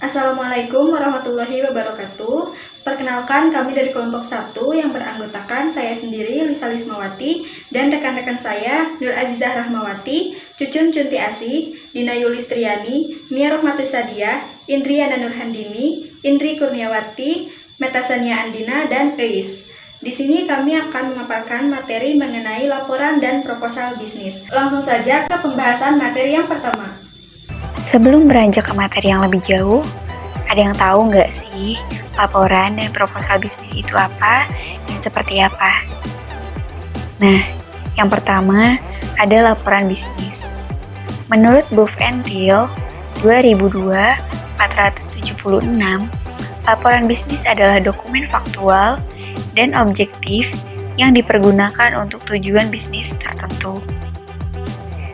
Assalamualaikum warahmatullahi wabarakatuh. Perkenalkan, kami dari kelompok 1 yang beranggotakan saya sendiri, Lisa Lismawati, dan rekan-rekan saya, Nur Azizah Rahmawati, Cucun Cunti Asih, Dina Yulistriani, Mia Rohmatus Sadiah, Indriana Nurhandini, Indri Kurniawati, Metasania Andina, dan Reis. Di sini kami akan memaparkan materi mengenai laporan dan proposal bisnis. Langsung saja ke pembahasan materi yang pertama. Sebelum beranjak ke materi yang lebih jauh, ada yang tahu nggak sih laporan dan proposal bisnis itu apa dan seperti apa? Nah, yang pertama ada laporan bisnis. Menurut Buff and Thiel 2002-476, laporan bisnis adalah dokumen faktual dan objektif yang dipergunakan untuk tujuan bisnis tertentu.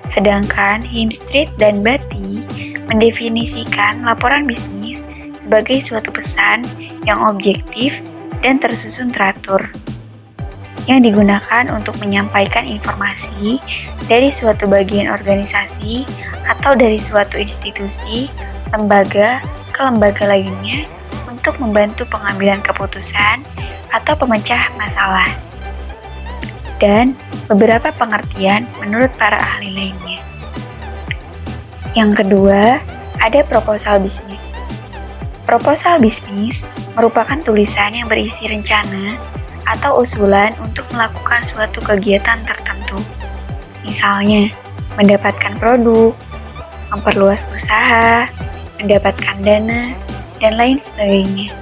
Sedangkan Himstreet dan Batty mendefinisikan laporan bisnis sebagai suatu pesan yang objektif dan tersusun teratur, yang digunakan untuk menyampaikan informasi dari suatu bagian organisasi atau dari suatu institusi, lembaga ke lembaga lainnya untuk membantu pengambilan keputusan atau pemecah masalah. Dan beberapa pengertian menurut para ahli lainnya. Yang kedua, ada proposal bisnis. Proposal bisnis merupakan tulisan yang berisi rencana atau usulan untuk melakukan suatu kegiatan tertentu. Misalnya, mendapatkan produk, memperluas usaha, mendapatkan dana, dan lain sebagainya.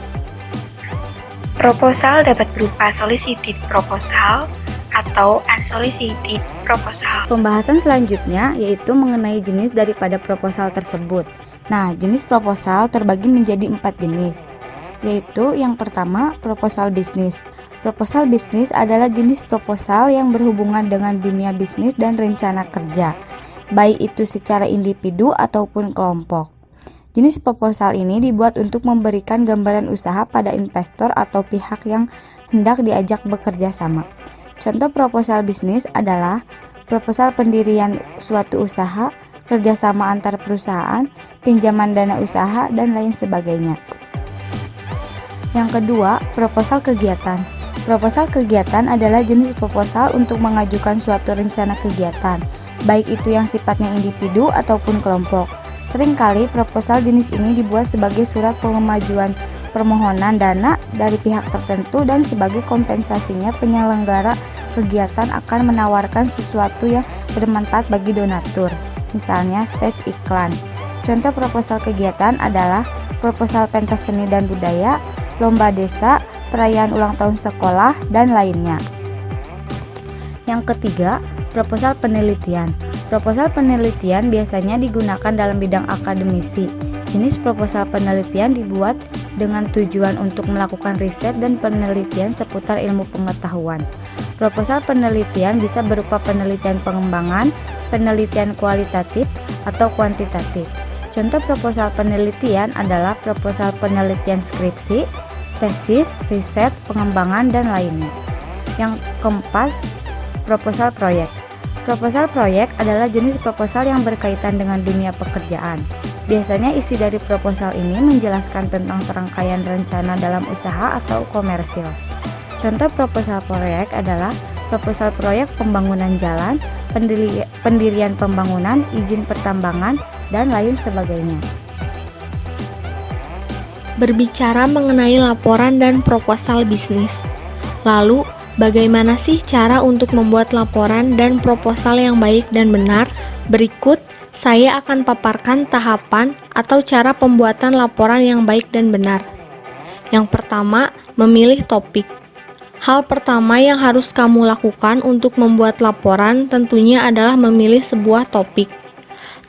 Proposal dapat berupa solicited proposal atau unsolicited proposal. Pembahasan selanjutnya yaitu mengenai jenis daripada proposal tersebut. Nah, jenis proposal terbagi menjadi 4 jenis, yaitu yang pertama, proposal bisnis. Proposal bisnis adalah jenis proposal yang berhubungan dengan dunia bisnis dan rencana kerja, baik itu secara individu ataupun kelompok. Jenis proposal ini dibuat untuk memberikan gambaran usaha pada investor atau pihak yang hendak diajak bekerja sama. Contoh proposal bisnis adalah proposal pendirian suatu usaha, kerjasama antar perusahaan, pinjaman dana usaha, dan lain sebagainya. Yang kedua, proposal kegiatan. Proposal kegiatan adalah jenis proposal untuk mengajukan suatu rencana kegiatan, baik itu yang sifatnya individu ataupun kelompok. Seringkali proposal jenis ini dibuat sebagai surat pemajuan permohonan dana dari pihak tertentu dan sebagai kompensasinya penyelenggara kegiatan akan menawarkan sesuatu yang bermanfaat bagi donatur, misalnya space iklan. Contoh proposal kegiatan adalah proposal pentas seni dan budaya, lomba desa, perayaan ulang tahun sekolah, dan lainnya. Yang ketiga, proposal penelitian. Proposal penelitian biasanya digunakan dalam bidang akademisi. Jenis proposal penelitian dibuat dengan tujuan untuk melakukan riset dan penelitian seputar ilmu pengetahuan. Proposal penelitian bisa berupa penelitian pengembangan, penelitian kualitatif, atau kuantitatif. Contoh proposal penelitian adalah proposal penelitian skripsi, tesis, riset, pengembangan, dan lainnya. Yang keempat, proposal proyek. Proposal proyek adalah jenis proposal yang berkaitan dengan dunia pekerjaan. Biasanya isi dari proposal ini menjelaskan tentang serangkaian rencana dalam usaha atau komersil. Contoh proposal proyek adalah proposal proyek pembangunan jalan, pendirian pembangunan, izin pertambangan, dan lain sebagainya. Berbicara mengenai laporan dan proposal bisnis. Lalu, bagaimana sih cara untuk membuat laporan dan proposal yang baik dan benar? Berikut saya akan paparkan tahapan atau cara pembuatan laporan yang baik dan benar. Yang pertama, memilih topik. Hal pertama yang harus kamu lakukan untuk membuat laporan tentunya adalah memilih sebuah topik.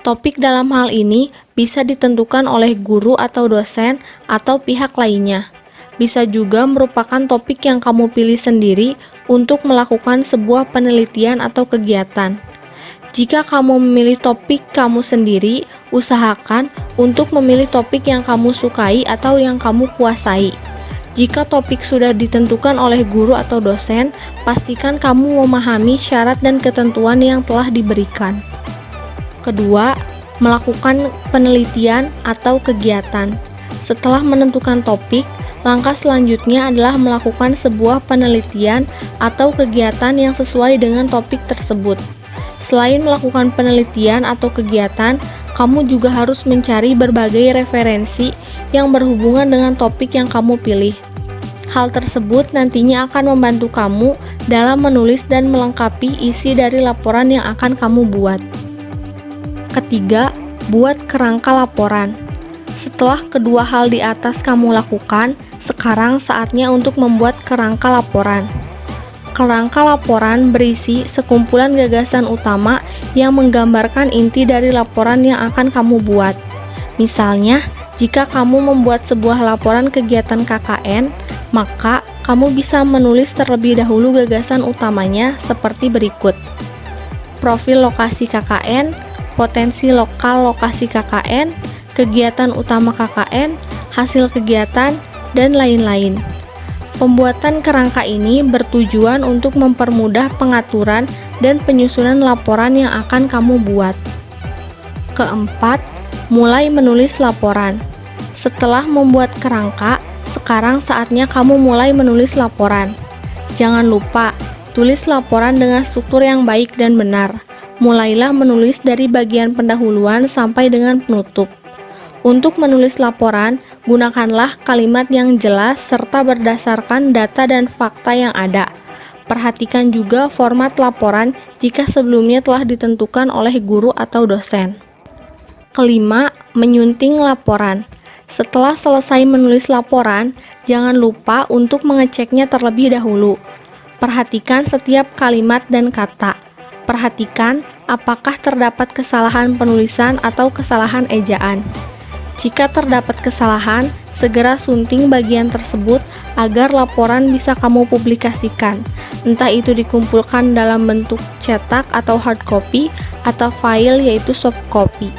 Topik dalam hal ini bisa ditentukan oleh guru atau dosen atau pihak lainnya. Bisa juga merupakan topik yang kamu pilih sendiri untuk melakukan sebuah penelitian atau kegiatan. Jika kamu memilih topik kamu sendiri, usahakan untuk memilih topik yang kamu sukai atau yang kamu kuasai. Jika topik sudah ditentukan oleh guru atau dosen, pastikan kamu memahami syarat dan ketentuan yang telah diberikan. Kedua, melakukan penelitian atau kegiatan. Setelah menentukan topik, langkah selanjutnya adalah melakukan sebuah penelitian atau kegiatan yang sesuai dengan topik tersebut. Selain melakukan penelitian atau kegiatan, kamu juga harus mencari berbagai referensi yang berhubungan dengan topik yang kamu pilih. Hal tersebut nantinya akan membantu kamu dalam menulis dan melengkapi isi dari laporan yang akan kamu buat. Ketiga, buat kerangka laporan. Setelah kedua hal di atas kamu lakukan, sekarang saatnya untuk membuat kerangka laporan. Kerangka laporan berisi sekumpulan gagasan utama yang menggambarkan inti dari laporan yang akan kamu buat. Misalnya, jika kamu membuat sebuah laporan kegiatan KKN, maka kamu bisa menulis terlebih dahulu gagasan utamanya seperti berikut. Profil lokasi KKN, potensi lokal lokasi KKN, kegiatan utama KKN, hasil kegiatan, dan lain-lain. Pembuatan kerangka ini bertujuan untuk mempermudah pengaturan dan penyusunan laporan yang akan kamu buat. Keempat, mulai menulis laporan. Setelah membuat kerangka, sekarang saatnya kamu mulai menulis laporan. Jangan lupa, tulis laporan dengan struktur yang baik dan benar. Mulailah menulis dari bagian pendahuluan sampai dengan penutup. Untuk menulis laporan, gunakanlah kalimat yang jelas serta berdasarkan data dan fakta yang ada. Perhatikan juga format laporan jika sebelumnya telah ditentukan oleh guru atau dosen. Kelima, menyunting laporan. Setelah selesai menulis laporan, jangan lupa untuk mengeceknya terlebih dahulu. Perhatikan setiap kalimat dan kata. Perhatikan apakah terdapat kesalahan penulisan atau kesalahan ejaan. Jika terdapat kesalahan, segera sunting bagian tersebut agar laporan bisa kamu publikasikan, entah itu dikumpulkan dalam bentuk cetak atau hard copy, atau file yaitu soft copy.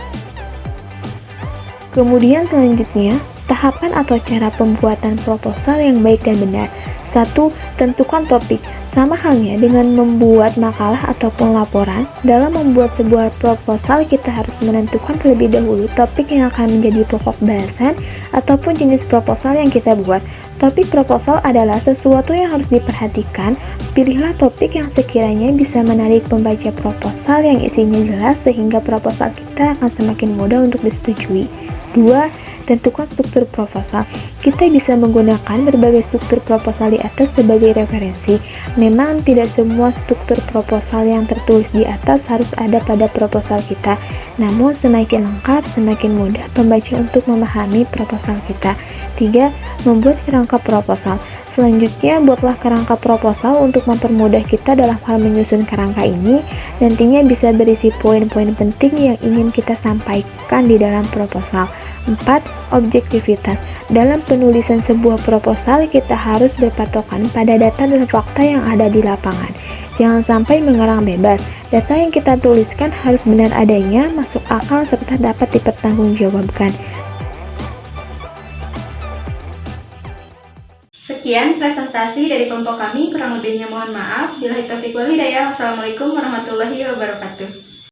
Kemudian selanjutnya, tahapan atau cara pembuatan proposal yang baik dan benar. 1. Tentukan topik. Sama halnya dengan membuat makalah ataupun laporan, dalam membuat sebuah proposal kita harus menentukan terlebih dahulu topik yang akan menjadi pokok bahasan ataupun jenis proposal yang kita buat. Topik proposal adalah sesuatu yang harus diperhatikan. Pilihlah topik yang sekiranya bisa menarik pembaca proposal yang isinya jelas sehingga proposal kita akan semakin mudah untuk disetujui. 2. Tentukan struktur proposal. Kita bisa menggunakan berbagai struktur proposal di atas sebagai referensi. Memang tidak semua struktur proposal yang tertulis di atas harus ada pada proposal kita. Namun semakin lengkap, semakin mudah pembaca untuk memahami proposal kita. 3. Membuat kerangka proposal. Selanjutnya, buatlah kerangka proposal untuk mempermudah kita dalam hal menyusun kerangka ini. Nantinya bisa berisi poin-poin penting yang ingin kita sampaikan di dalam proposal. 4. Objektivitas. Dalam penulisan sebuah proposal, kita harus berpatokan pada data dan fakta yang ada di lapangan. Jangan sampai mengarang bebas. Data yang kita tuliskan harus benar adanya, masuk akal, serta dapat dipertanggungjawabkan. Sekian presentasi dari kelompok kami, kurang lebihnya mohon maaf. Billahi taufiq wal hidayah. Wassalamualaikum warahmatullahi wabarakatuh.